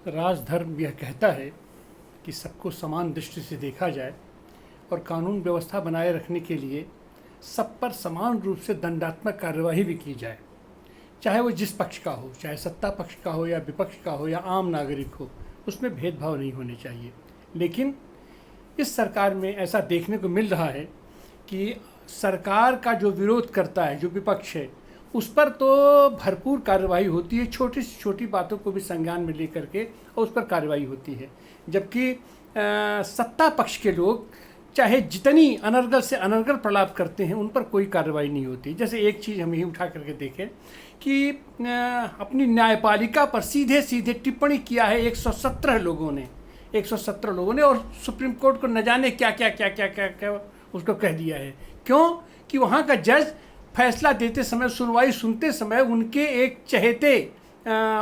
राजधर्म यह कहता है कि सबको समान दृष्टि से देखा जाए और कानून व्यवस्था बनाए रखने के लिए सब पर समान रूप से दंडात्मक कार्यवाही भी की जाए, चाहे वो जिस पक्ष का हो, चाहे सत्ता पक्ष का हो या विपक्ष का हो या आम नागरिक हो, उसमें भेदभाव नहीं होने चाहिए। लेकिन इस सरकार में ऐसा देखने को मिल रहा है कि सरकार का जो विरोध करता है, जो विपक्ष है, उस पर तो भरपूर कार्रवाई होती है, छोटी से छोटी बातों को भी संज्ञान में लेकर के और उस पर कार्रवाई होती है। जबकि सत्ता पक्ष के लोग चाहे जितनी अनर्गल से अनर्गल प्रलाप करते हैं, उन पर कोई कार्रवाई नहीं होती। जैसे एक चीज़ हम यही उठा करके देखें कि अपनी न्यायपालिका पर सीधे सीधे टिप्पणी किया है 117 लोगों ने और सुप्रीम कोर्ट को न जाने क्या क्या क्या क्या क्या क्या उसको कह दिया है। क्यों? कि वहाँ का जज फैसला देते समय, सुनवाई सुनते समय उनके एक चहेते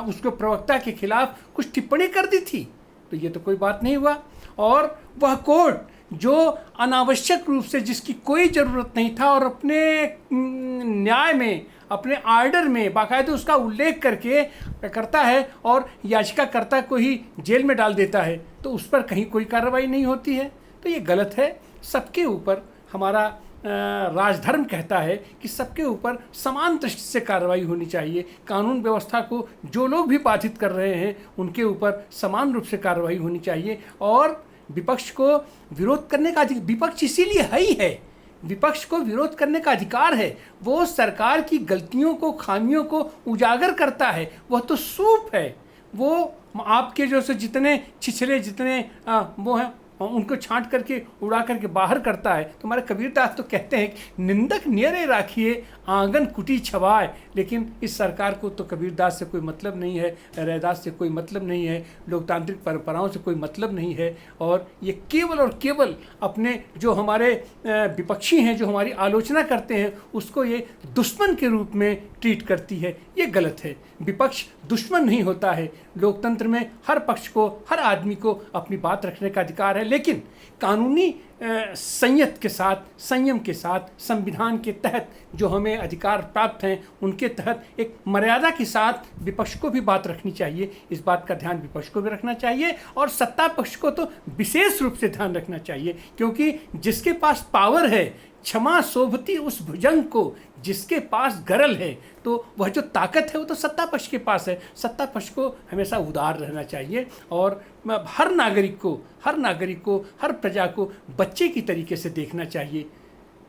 उसको प्रवक्ता के खिलाफ कुछ टिप्पणी कर दी थी, तो ये तो कोई बात नहीं हुआ। और वह कोर्ट जो अनावश्यक रूप से, जिसकी कोई ज़रूरत नहीं था, और अपने न्याय में, अपने आर्डर में बाकायदा उसका उल्लेख करके करता है और याचिकाकर्ता को ही जेल में डाल देता है, तो उस पर कहीं कोई कार्रवाई नहीं होती है। तो ये गलत है। सबके ऊपर हमारा राजधर्म कहता है कि सबके ऊपर समान दृष्टि से कार्रवाई होनी चाहिए। कानून व्यवस्था को जो लोग भी बाधित कर रहे हैं, उनके ऊपर समान रूप से कार्रवाई होनी चाहिए। और विपक्ष को विरोध करने का विपक्ष इसीलिए है, विपक्ष को विरोध करने का अधिकार है। वो सरकार की गलतियों को, खामियों को उजागर करता है। वह तो सूप है, वो आपके जो से जितने छिछले, जितने वो हैं, उनको छांट करके उड़ा करके बाहर करता है। तो हमारे कबीरदास तो कहते हैं कि निंदक नियरे राखिए, आंगन कुटी छवाए। लेकिन इस सरकार को तो कबीरदास से कोई मतलब नहीं है, रैदास से कोई मतलब नहीं है, लोकतांत्रिक परंपराओं से कोई मतलब नहीं है। और ये केवल और केवल अपने जो हमारे विपक्षी हैं, जो हमारी आलोचना करते हैं, उसको ये दुश्मन के रूप में ट्रीट करती है। ये गलत है। विपक्ष दुश्मन नहीं होता है। लोकतंत्र में हर पक्ष को, हर आदमी को अपनी बात रखने का अधिकार है, लेकिन कानूनी संयत के साथ, संयम के साथ, संविधान के तहत जो हमें अधिकार प्राप्त हैं, उनके तहत एक मर्यादा के साथ विपक्ष को भी बात रखनी चाहिए। इस बात का ध्यान विपक्ष को भी रखना चाहिए और सत्ता पक्ष को तो विशेष रूप से ध्यान रखना चाहिए, क्योंकि जिसके पास पावर है, क्षमा शोभती उस भुजंग को, जिसके पास गरल है, तो वह जो ताकत है वो तो सत्ता पक्ष के पास है। सत्ता पक्ष को हमेशा उदार रहना चाहिए और हर नागरिक को, हर प्रजा को बच्चे की तरीके से देखना चाहिए।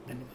धन्यवाद।